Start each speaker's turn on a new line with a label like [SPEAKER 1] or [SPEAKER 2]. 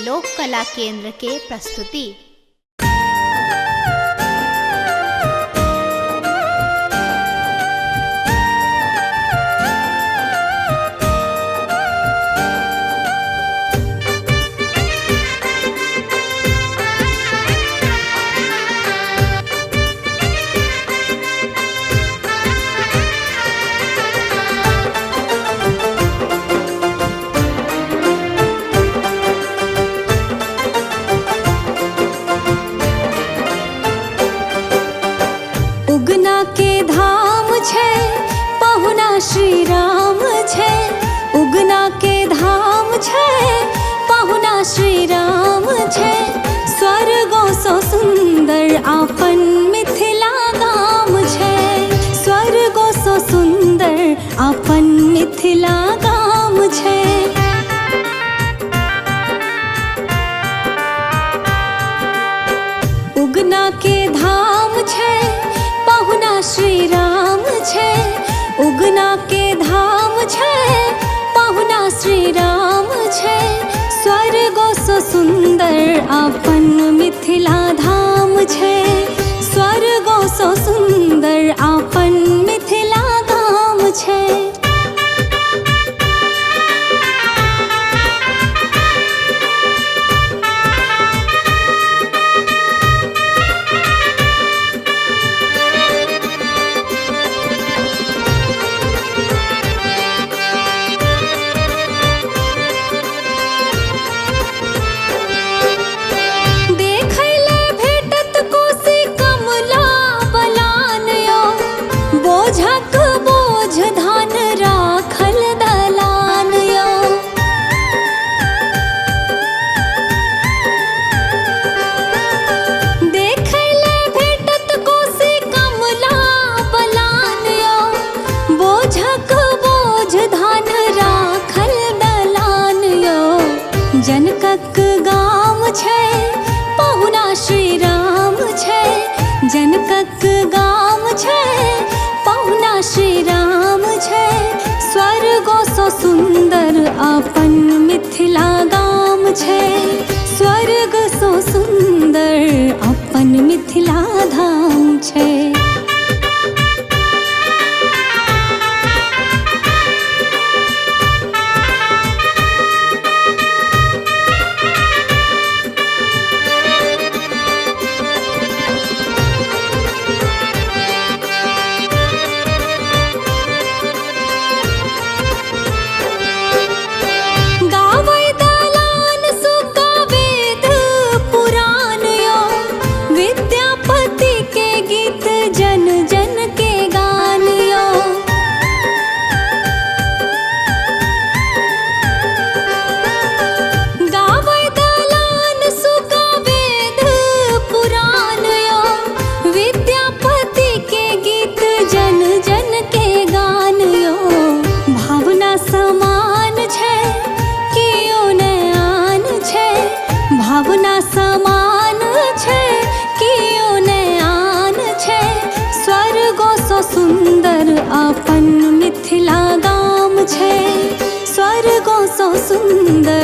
[SPEAKER 1] लोक कला केंद्र के प्रस्तुति।
[SPEAKER 2] उगना के धाम छे पहुना श्री राम छे, उगना के धाम छे पहुना श्री राम छे। स्वर्गो सो सुंदर आपन मिथिला गाम छे, स्वर्गो सो सुंदर आपन मिथिला गाम छे। उगना के धाम छे पहुना श्री राम छे, उगना के धाम छे पहुना श्री राम छे। स्वर्गो सो सुंदर आपन मिथिला धाम छे, स्वर्गो सो सुंदर आपन मिथिला धाम छे। बोझक बोझ धान राखल दलान यो, देखैले भेटत कोसी कमला बलान यो। बोझक बोझ धान राखल दलान यो। जनकक गाम छे पहुना श्री राम छे, जनकक गाम छे पहुना श्री राम छे। स्वर्गो सो सुंदर आपन मिथिला गाम छे, स्वर्ग सो सुंदर आपन मिथिला धाम छे। जन जन के गान यो, गावै दलान सुगा वेद पुराण यो। विद्यापति के गीत जन जन के गान यो। भावना समान छे कियो ने आन छे, भावना समान छे कियो ने आन छे। स्वर्गो सो सुंदर आपन मिथिला गाम छे, स्वर्गो सो सुंदर